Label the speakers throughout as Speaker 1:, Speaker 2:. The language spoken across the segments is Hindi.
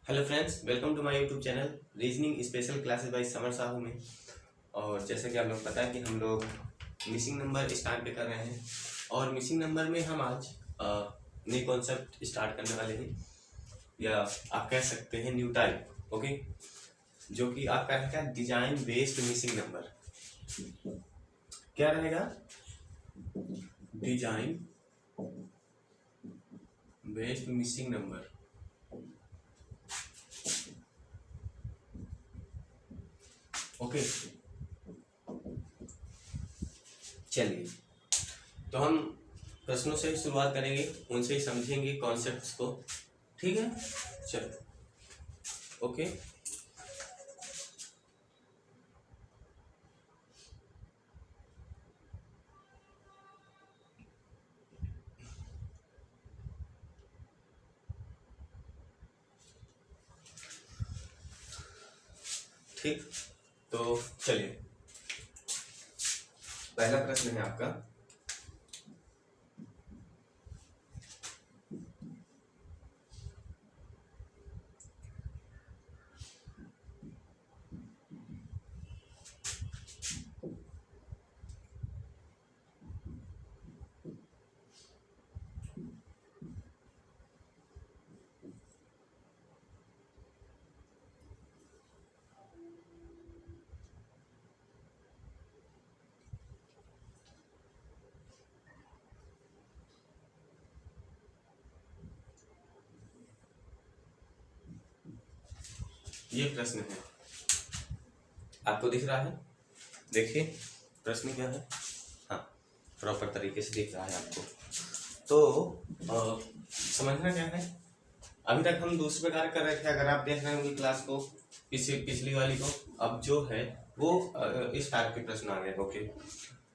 Speaker 1: Hello friends, welcome to my YouTube channel reasoning special classes by Samar Sahu में। और जैसा कि आप लोग पता है कि हम लोग मिसिंग नंबर स्टार्ट पे कर रहे हैं और मिसिंग नंबर में हम आज नई कॉन्सेप्ट स्टार्ट करने वाले हैं, या आप कह सकते हैं न्यू टाइप। ओके, जो कि आपका रहेगा डिजाइन बेस्ड मिसिंग नंबर। क्या रहेगा? Design based missing number. Okay, चलिए तो हम प्रश्नों से शुरुआत करेंगे, उनसे ही समझेंगे कॉन्सेप्ट्स को। ठीक है, चलो। ओके, ठीक, तो चलिए पहला प्रश्न है आपका। ये प्रश्न है, आपको दिख रहा है? देखिए प्रश्न क्या है। हाँ, प्रॉपर तरीके से दिख रहा है आपको। तो समझना क्या है, अभी तक हम दूसरे प्रकार कर रहे थे। अगर आप देख रहे होंगे क्लास को, पिछली वाली को, अब जो है वो इस टाइप के प्रश्न आ गए। ओके,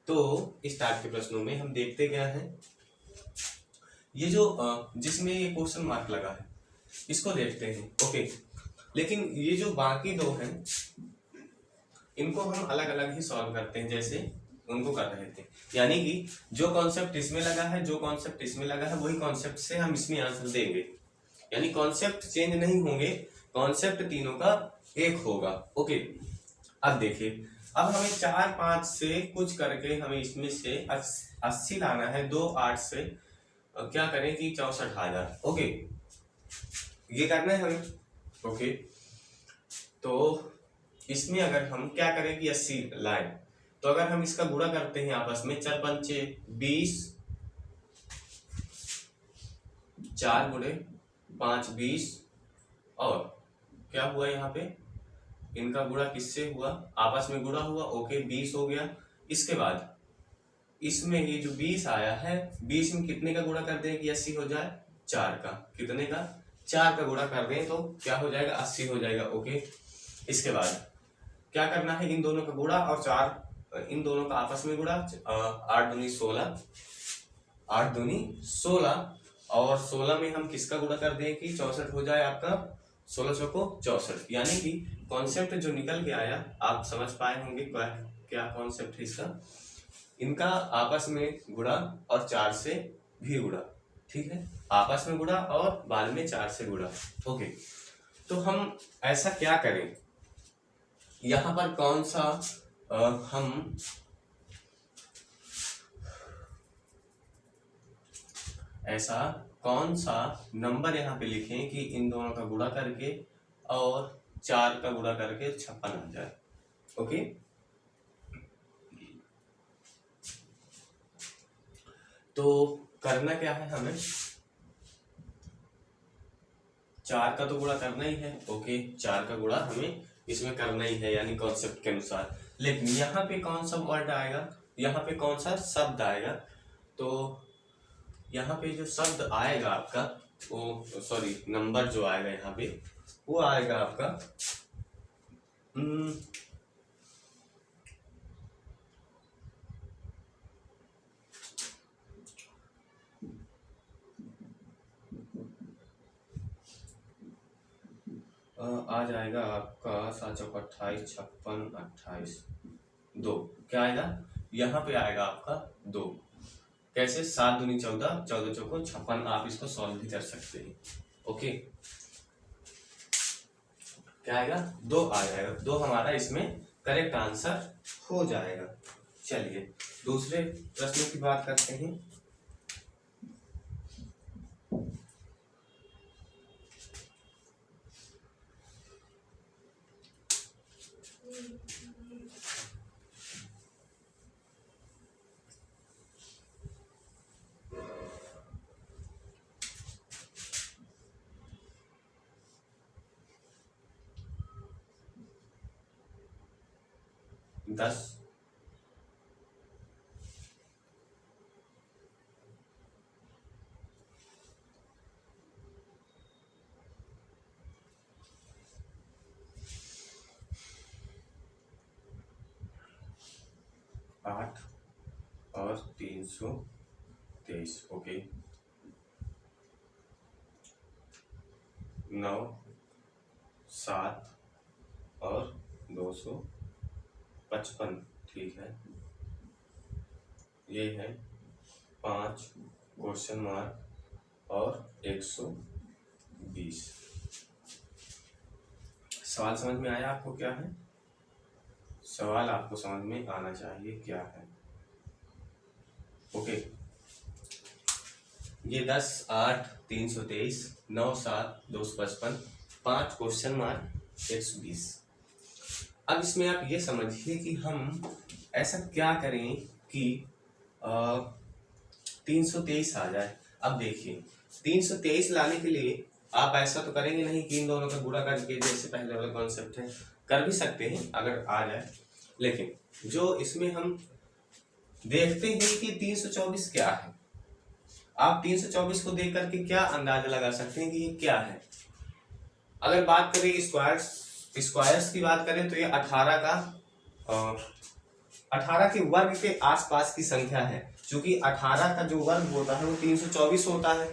Speaker 1: तो इस टाइप के प्रश्नों में हम देखते क्या है, ये जो जिसमें ये क्वेश्चन मार्क लगा है इसको देखते हैं। ओके, लेकिन ये जो बाकी दो हैं इनको हम अलग अलग ही सॉल्व करते हैं, जैसे उनको कर रहे थे। यानी कि जो कॉन्सेप्ट इसमें लगा है, जो कॉन्सेप्ट इसमें लगा है, वही कॉन्सेप्ट से हम इसमें आंसर देंगे। यानी कॉन्सेप्ट चेंज नहीं होंगे, कॉन्सेप्ट तीनों का एक होगा। ओके, अब देखिए, अब हमें 4-5 से कुछ करके हमें इसमें से 80 लाना है। 2 8 से क्या करें कि 64,000। ओके, ये करना है हमें। ओके, तो इसमें अगर हम क्या करें कि 80 लाए, तो अगर हम इसका गुणा करते हैं आपस में, 4 पंचे 20, 4 गुणे 5 20, और क्या हुआ यहाँ पे, इनका गुणा किससे हुआ? आपस में गुणा हुआ। ओके, 20 हो गया। इसके बाद इसमें ये जो 20 आया है, 20 में कितने का गुणा कर दें कि 80 हो जाए? 4 का। कितने का? 4 का गुणा कर दें तो क्या हो जाएगा? 80 हो जाएगा। ओके, इसके बाद क्या करना है, इन दोनों का गुणा और 4 इन दोनों का आपस में गुणा। 8 दूनी 16, 8 दूनी 16, और 16 में हम किसका गुणा कर दें कि 64 हो जाए आपका। 16 चौको 64। यानी कि कॉन्सेप्ट जो निकल के आया, आप समझ पाए होंगे क्या कॉन्सेप्ट है इसका। इनका आपस में गुणा और 4 से भी गुणा। ठीक है, आपस में गुणा और बाद में 4 से गुणा। ओके, तो हम ऐसा क्या करें, यहाँ पर कौन सा हम ऐसा कौन सा नंबर यहाँ पे लिखें कि इन दोनों का गुणा करके और 4 का गुणा करके 56 आ जाए। ओके, तो करना क्या है हमें, 4 का तो गुणा करना ही है। ओके, 4 का गुणा हमें इसमें करना ही है, यानी कॉन्सेप्ट के अनुसार। लेकिन यहाँ पे कौन सा वर्ड आएगा, यहाँ पे कौन सा शब्द आएगा, तो यहाँ पे जो शब्द आएगा आपका, वो सॉरी नंबर जो आएगा यहाँ पे, वो आएगा आपका आ जाएगा आपका 7 चौक 28, 56, 28, 2। क्या आएगा? यहाँ पे आएगा आपका 2। कैसे? 7 दूनी 14, 14 चौको 56। आप इसको सॉल्व भी कर सकते हैं। ओके, क्या आएगा, 2 आ जाएगा। 2 हमारा इसमें करेक्ट आंसर हो जाएगा। चलिए दूसरे प्रश्न की बात करते हैं। दस 8 और 323, ओके। 9 7 और 255, ठीक है। ये है 5 क्वेश्चन मार्क और 120। सवाल समझ में आया आपको? क्या है सवाल, आपको समझ में आना चाहिए क्या है। ओके, ये 10 8 323 9 7 255 5 क्वेश्चन मार्क 120। अब इसमें आप ये समझिए कि हम ऐसा क्या करें कि 323 आ जाए। अब देखिए 323 लाने के लिए आप ऐसा तो करेंगे नहीं कि इन दोनों का गुणा करके, जैसे पहले वाला कॉन्सेप्ट है, कर भी सकते हैं अगर आ जाए। लेकिन जो इसमें हम देखते हैं कि 324 क्या है। आप 324 को देख करके क्या अंदाजा लगा सकते हैं कि ये क्या है। अगर बात करें स्क्वायर्स की बात करें तो ये 18 के वर्ग के आसपास की संख्या है। क्योंकि 18 का जो वर्ग होता है वो 324 होता है।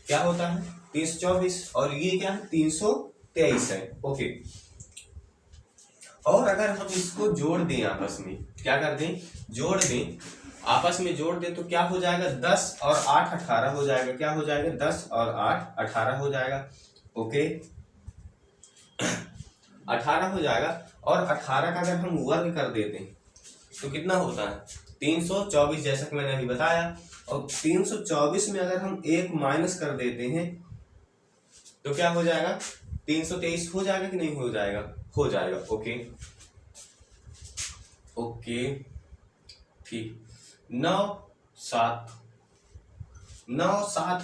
Speaker 1: क्या होता है? 324। और ये क्या है? 323 है। ओके, और अगर हम इसको जोड़ दें आपस में, क्या कर दें? जोड़ दें, आपस में जोड़ दें तो क्या हो जाएगा? 10 और 8 18 हो जाएगा। क्या हो जाएगा? 10 और 8 18 हो जाएगा। ओके 18 हो जाएगा। और 18 का अगर हम वर्ग कर देते हैं तो कितना होता है? 324, जैसा कि मैंने अभी बताया। और 324 में अगर हम 1 माइनस कर देते हैं तो क्या हो जाएगा? 323 हो जाएगा कि नहीं हो जाएगा? हो जाएगा। ओके ओके ठीक। 9 7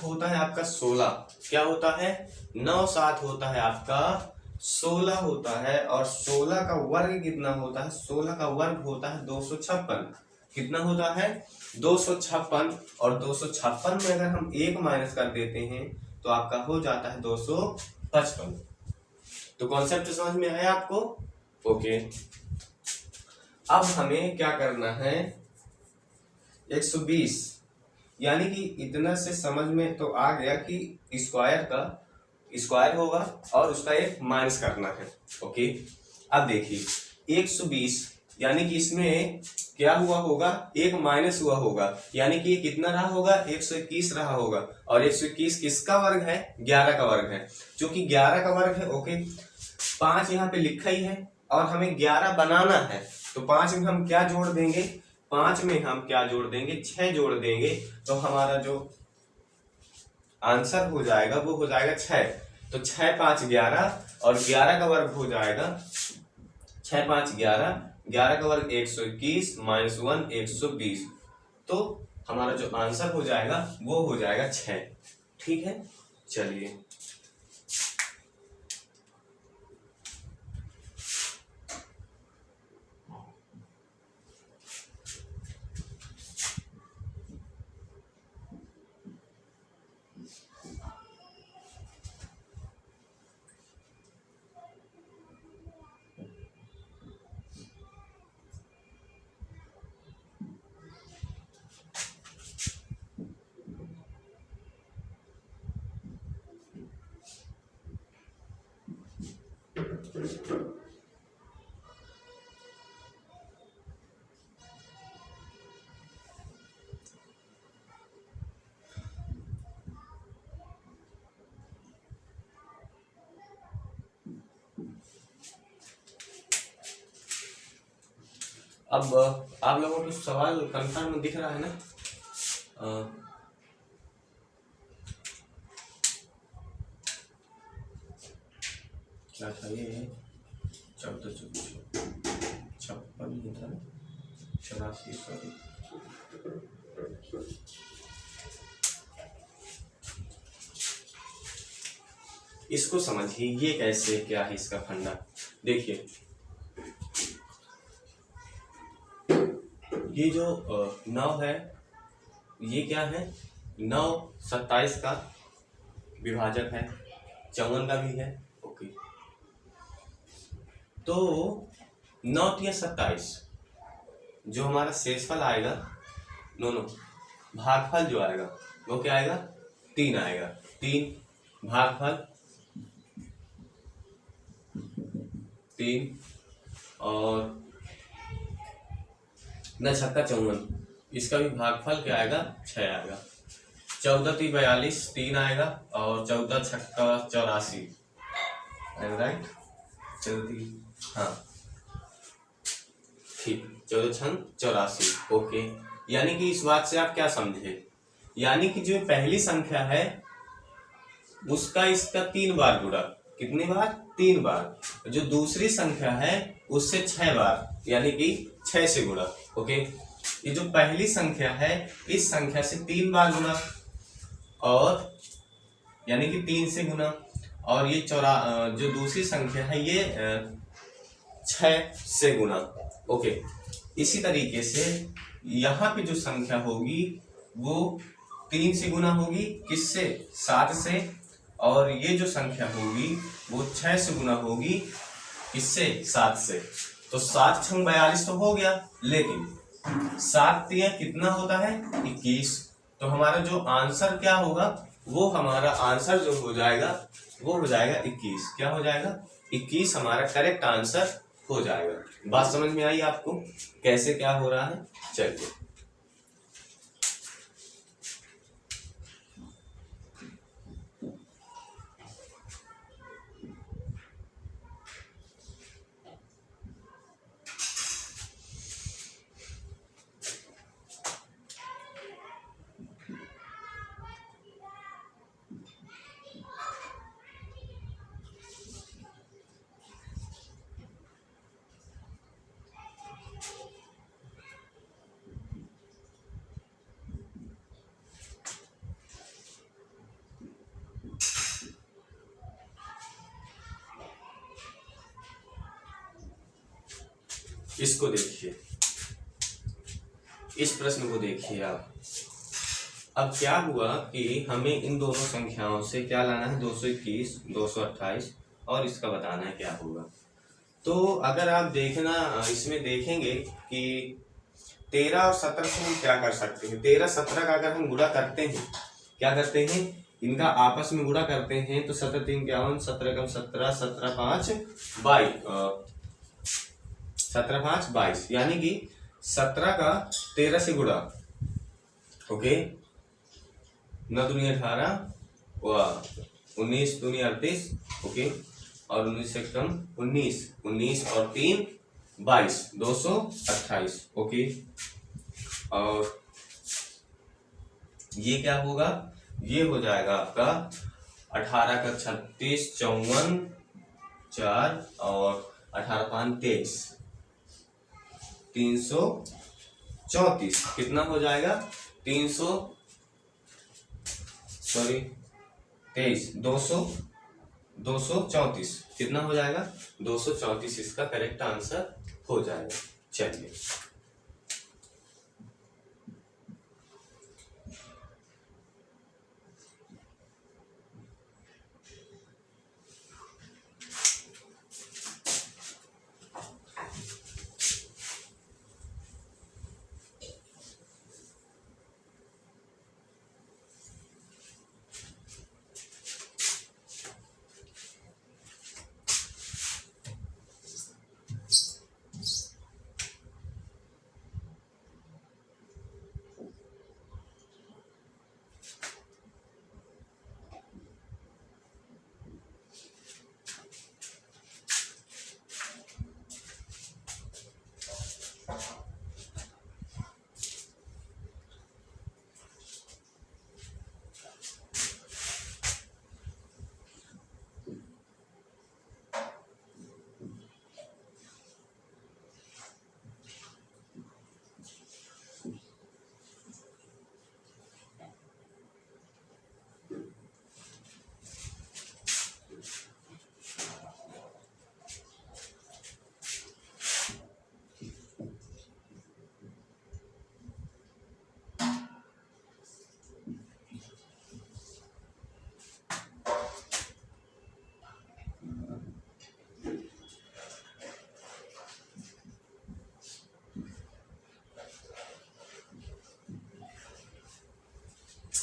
Speaker 1: होता है आपका 16। क्या होता है? 9 7 होता है आपका 16 होता है। और 16 का वर्ग कितना होता है? 16 का वर्ग होता है 256। कितना होता है? 256। और 256 में अगर हम 1 माइनस कर देते हैं तो आपका हो जाता है 255। तो कॉन्सेप्ट समझ में आया आपको? ओके, अब हमें क्या करना है? 120, यानी कि इतना से समझ में तो आ गया कि स्क्वायर का स्क्वायर होगा और उसका एक माइनस करना है। ओके, अब देखिए 120 यानी कि इसमें क्या हुआ होगा? एक माइनस हुआ होगा, यानी कि ये कितना रहा होगा? 121 रहा होगा। और 121 किसका वर्ग है? 11 का वर्ग है। जो कि 11 का वर्ग है। ओके, 5 यहाँ पे लिखा ही है और हमें 11 बनाना है। तो 5 में हम क्या जोड़ देंगे? 5 में हम क्या जोड़ देंगे? 6 जोड़ देंगे। तो हमारा जो आंसर हो जाएगा वो हो जाएगा 6। तो 6 5 11 और 11 का वर्ग हो जाएगा 6 5 11, 11 का वर्ग 121 माइनस 1 120। तो हमारा जो आंसर हो जाएगा वो हो जाएगा 6। ठीक है, चलिए अब आप लोगों को सवाल कंफर्म दिख रहा है ना? क्या था ये? 14 56 नहीं था, 84 सॉरी। इसको समझिए, ये कैसे, क्या है इसका फंडा। देखिए ये जो 9 है, ये क्या है? 9 27 का विभाजक है, 54 का भी है। ओके, तो 9 या 27 जो हमारा शेषफल आएगा, नो भागफल जो आएगा वो क्या आएगा? 3 आएगा। 3 भागफल 3 और 9 छक्का 54, इसका भी भागफल क्या आएगा? 6 आएगा। 14 3 42, 3 आएगा और 14 छक्का 84, राइट? 14, हाँ ठीक, 14 छंग 84। ओके, यानी कि इस बात से आप क्या समझे? यानी कि जो पहली संख्या है उसका इसका 3 बार गुणा। कितनी बार? 3 बार। जो दूसरी संख्या है उससे 6 बार, यानी कि 6 से गुणा। ओके, ये जो पहली संख्या है इस संख्या से 3 बार गुणा, और यानी कि 3 से गुणा, और ये जो दूसरी संख्या है ये 6 से गुणा। ओके, इसी तरीके से यहाँ पे जो संख्या होगी वो 3 से गुणा होगी, किससे? 7 से, और ये जो संख्या होगी वो 6 से गुणा होगी, किससे? 7 से। तो 7 छंग 42 तो हो गया, लेकिन 7 तिया कितना होता है? 21। तो हमारा जो आंसर क्या होगा? वो हमारा आंसर जो हो जाएगा वो हो जाएगा 21। क्या हो जाएगा? 21 हमारा करेक्ट आंसर हो जाएगा। बात समझ में आई आपको कैसे क्या हो रहा है? चलिए, इसको देखिए, इस प्रश्न को देखिए आप। अब क्या हुआ कि हमें इन दोनों संख्याओं से क्या लाना है? 221, 228, और इसका बताना है क्या होगा। तो अगर आप देखना, इसमें देखेंगे कि 13 और 17 से हम क्या कर सकते हैं। 13 17 का अगर हम गुणा करते हैं, क्या करते हैं? इनका आपस में गुणा करते हैं, तो 17 3 51, 17 कम 17, 17 5 22, 17 5 22, यानी कि 17 का 13 से गुणा। ओके, 9 दूनी 18, 19 दूनी 38। ओके, और 19 से कम 19, 19 और 3 22, 228। ओके, और ये क्या होगा? ये हो जाएगा आपका 18 का 36, 54 4, और 18 5 23, 334। कितना हो जाएगा? 234। कितना हो जाएगा? 234 इसका करेक्ट आंसर हो जाएगा। चलिए,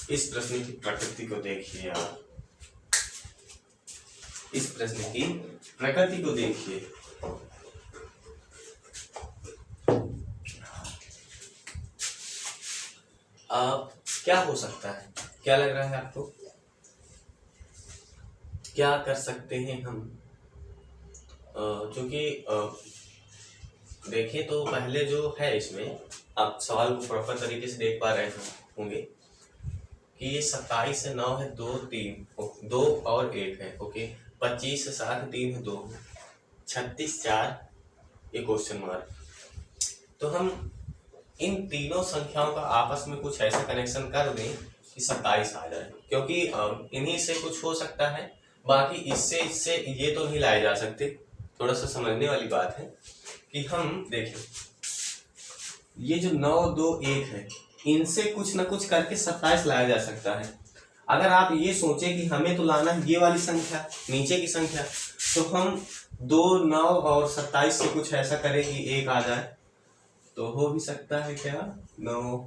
Speaker 1: इस प्रश्न की प्रकृति को देखिए आप, इस प्रश्न की प्रकृति को देखिए। क्या हो सकता है, क्या लग रहा है आपको, क्या कर सकते हैं हम? क्योंकि देखें तो पहले जो है इसमें आप सवाल को प्रॉपर तरीके से देख पा रहे होंगे कि ये 27 से 9 है, 2 3 2 और 1 है, ओके। 25 से 7 3 है, 2 36 4 ये क्वेश्चन मार्क। तो हम इन तीनों संख्याओं का आपस में कुछ ऐसा कनेक्शन कर दें कि 27 आ जाए, क्योंकि इन्हीं से कुछ हो सकता है, बाकी इससे ये तो नहीं लाए जा सकते। थोड़ा सा समझने वाली बात है कि हम देखें ये जो 9 2 1 है, इनसे कुछ ना कुछ करके 27 लाया जा सकता है। अगर आप ये सोचें कि हमें तो लाना है ये वाली संख्या, नीचे की संख्या, तो हम 2 9 और 27 से कुछ ऐसा करें कि 1 आ जाए, तो हो भी सकता है क्या। 9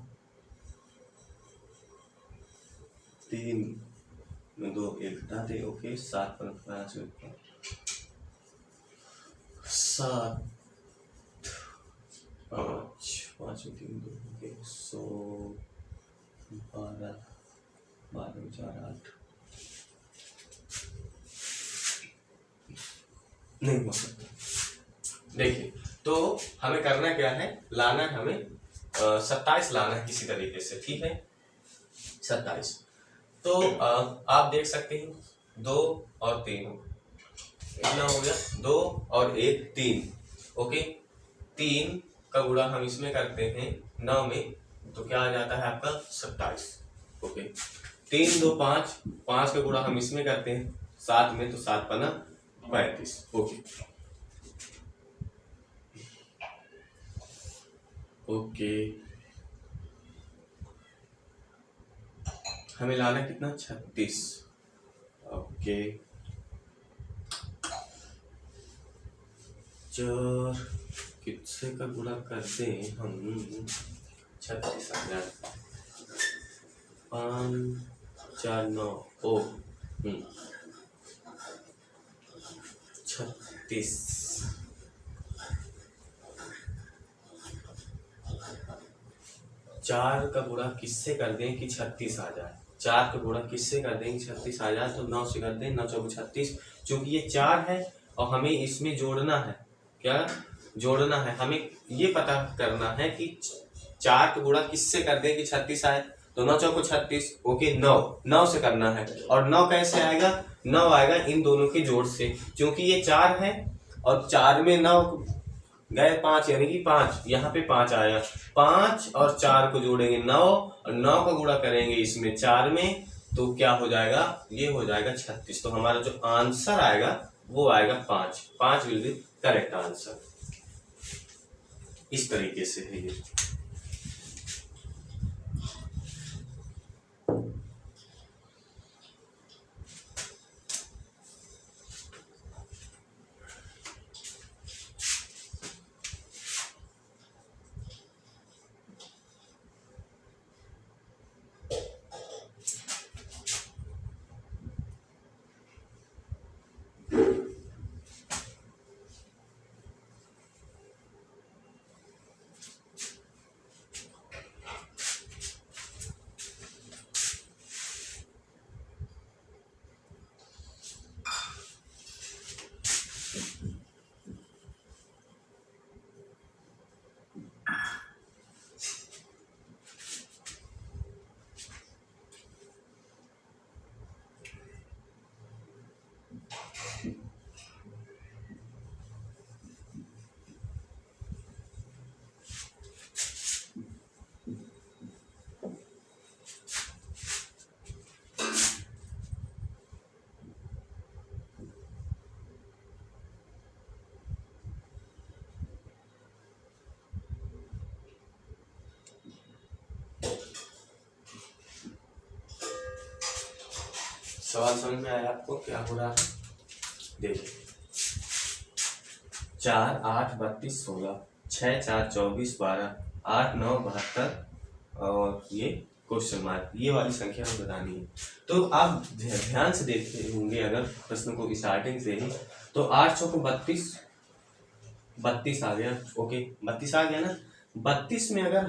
Speaker 1: 3 2 1 हटा दे, ओके। 7 5 7 5 5 3 2 ओके। 100 12 12 4 8 नहीं हो सकता। देखिए तो हमें करना क्या है, लाना है हमें 27 लाना है किसी तरीके से, ठीक है। 27 तो आप देख सकते हैं 2 और 3 कितना हो गया, 2 और 1 3, ओके। 3 का गुणा हम इसमें करते हैं 9 में, तो क्या आ जाता है आपका 27, ओके। 3 2 5, 5 का गुणा हम इसमें करते हैं 7 में, तो 7 पना 35, ओके ओके। हमें लाना कितना, 36, ओके। 4 किससे का गुणा करते हैं हम, 36,000 5 4 9 ओ 36। 4 का गुणा किससे कर दें कि 36 आ जाए, 4 का गुणा किससे कर दें कि 36 आ जाए, तो 9 से कर दें, 9 चौके 36। चूंकि ये 4 है और हमें इसमें जोड़ना है, क्या जोड़ना है, हमें ये पता करना है कि 4 का गुणा किससे कर दें कि 36 आए, तो 9 चौके 36, ओके। 9 से करना है, और 9 कैसे आएगा, 9 आएगा इन दोनों के जोड़ से, क्योंकि ये 4 है और 4 में 9 गए 5, यानी कि 5 यहाँ पे 5 आया, 5 और 4 को जोड़ेंगे 9, और 9 का गुणा करेंगे इसमें 4 में, तो क्या हो जाएगा, ये हो जाएगा 36। तो हमारा जो आंसर आएगा वो आएगा 5। 5 विल बी करेक्ट आंसर। इस तरीके से है ये। सवाल समझ में आया आपको, क्या हो रहा है, देखिए 4 8 32 16 6 4 24 12 8 9 72 और ये क्वेश्चन मार्क, ये वाली संख्या हमें बतानी है। तो आप ध्यान से देखते होंगे अगर प्रश्न को स्टार्टिंग से ही, तो 8 चौको 32, 32 आ गया। ओके 32 आ गया ना। 32 में अगर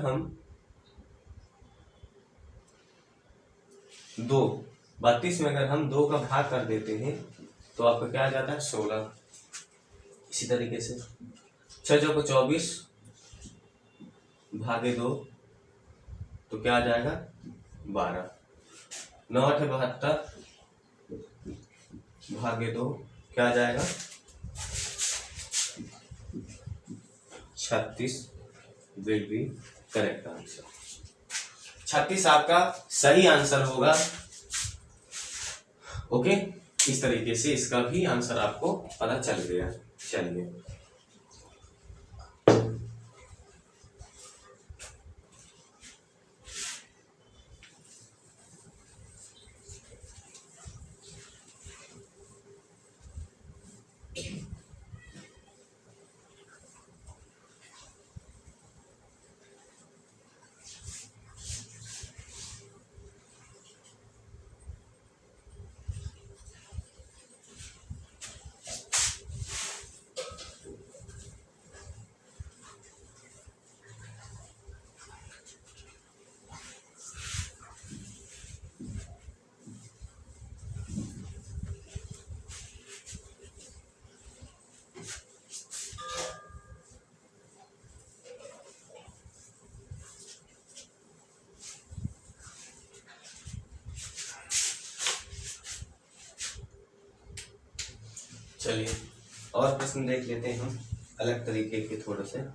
Speaker 1: हम 2 का भाग कर देते हैं तो आपका क्या आ जाता है 16। इसी तरीके से 6 चौको 24 भागे 2 तो क्या आ जाएगा 12। 9 8 72 भागे 2 क्या आ जाएगा 36 विल बी करेक्ट आंसर। 36 आपका सही आंसर होगा। ओके इस तरीके से इसका भी आंसर आपको पता चल गया। चलिए चलिए और प्रश्न देख लेते हैं हम अलग तरीके के थोड़े से।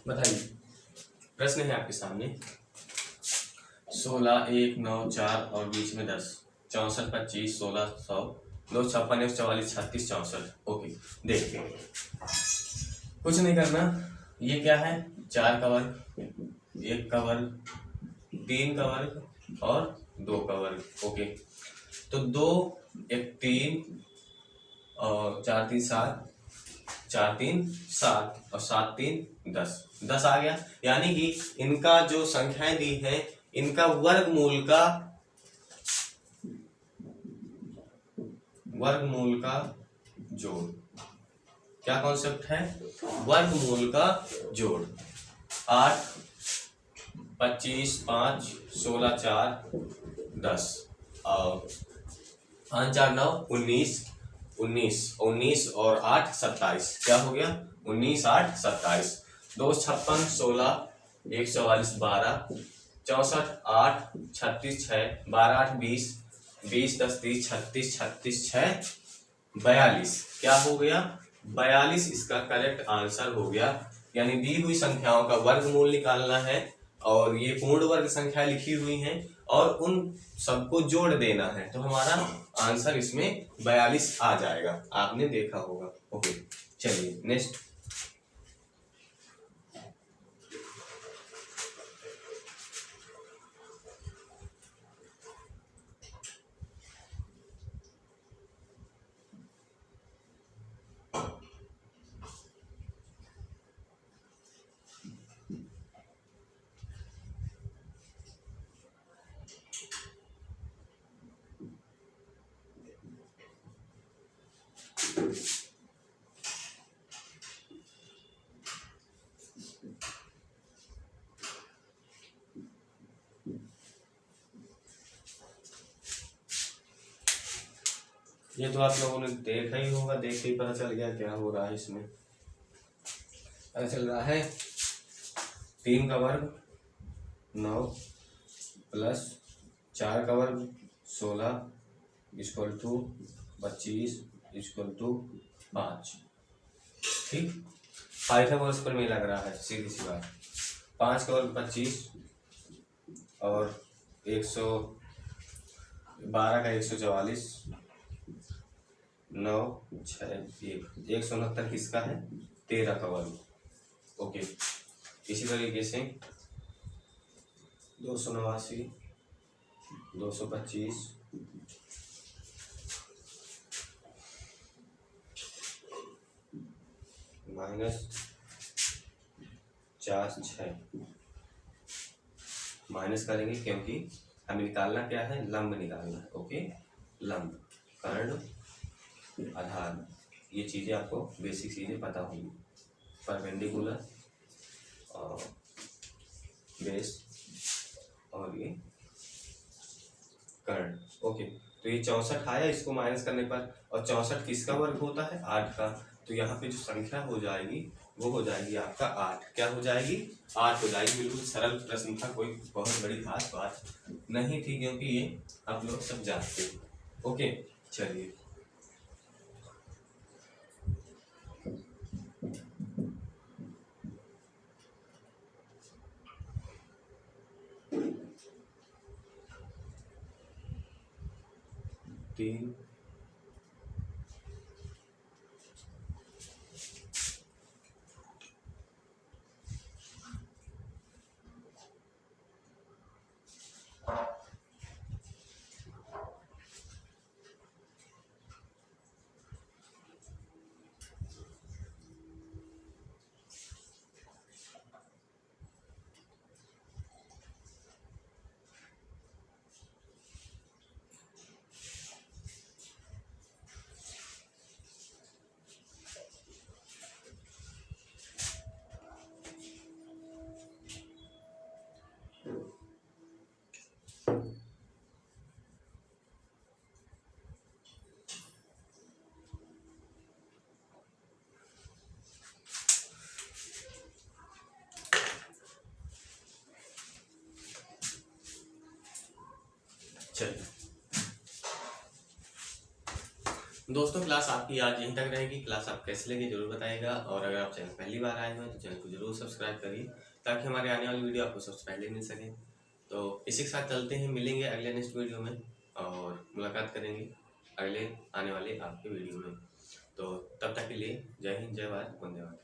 Speaker 1: बताइए प्रश्न है आपके सामने 16 1 9 4 और बीच में 10 64 25 16 100 2 56 44 36 64। ओके देखते हैं कुछ नहीं करना। ये क्या है 4 का वर्ग 1 का वर्ग 3 का वर्ग और 2 का वर्ग। ओके तो 2 1 3 और 4 3 7 4 3 7 और 7 3 10 10 आ गया। यानी कि इनका जो संख्याएं दी है इनका वर्गमूल का जोड़। क्या कॉन्सेप्ट है वर्गमूल का जोड़। 8 25 5 16 4 10 और 5 4 9 19 19 19 और 8 27। क्या हो गया 19 8 27 2 56 16 144 12, 64 8, 36 6, 12 8 20, 20 10 30, 36 36 6 42। क्या हो गया? 42 इसका करेक्ट आंसर हो गया। यानी दी हुई संख्याओं का वर्गमूल निकालना है और ये पूर्ण वर्ग संख्या लिखी हुई हैं और उन सबको जोड़ देना है, तो हमारा आंसर इसमें 42 आ जाएगा। आपने देखा होगा। ओके, चलिए नेक्स्ट। ये तो आप लोगों ने देखा ही होगा, देख के पता चल गया क्या हो रहा है इसमें। पता चल रहा है 3 का वर्ग 9 प्लस 4 का वर्ग 16 इक्वल टू 25 इक्वल टू 5। ठीक, पाइथागोरस पर में लग रहा है, सीधी सी बात। 5 का वर्ग 25 और 112 का 144, 9 6 1, 169 किसका है? 13 का वर्ग। ओके, इसी तरीके से 289 225 माइनस 4 6 माइनस करेंगे क्योंकि हमें निकालना क्या है? लंब निकालना है। ओके, लंब, कर्ण, आधार, ये चीजें आपको बेसिक चीजें पता होंगी। परपेंडिकुलर और बेस और ये कर्ण। ओके, तो ये 64 आया इसको माइनस करने पर, और 64 किसका वर्ग होता है? 8 का। तो यहाँ पे जो संख्या हो जाएगी वो हो जाएगी आपका 8। क्या हो जाएगी? 8 हो जाएगी। बिल्कुल सरल प्रश्न था, कोई बहुत बड़ी खास बात नहीं थी क्योंकि ये आप लोग सब जानते हो। ओके, चलिए तीन चलिए दोस्तों, क्लास आपकी आज यहीं तक रहेगी। क्लास आप कैसे लगी जरूर बताइएगा, और अगर आप चैनल पहली बार आए हो तो चैनल को जरूर सब्सक्राइब करिए ताकि हमारे आने वाली वीडियो आपको सबसे पहले मिल सके। तो इसी के साथ चलते हैं, मिलेंगे अगले नेक्स्ट वीडियो में और मुलाकात करेंगे अगले आने वाले आपके वीडियो में। तो तब तक के लिए जय हिंद, जय भारत, वंदे मातरम।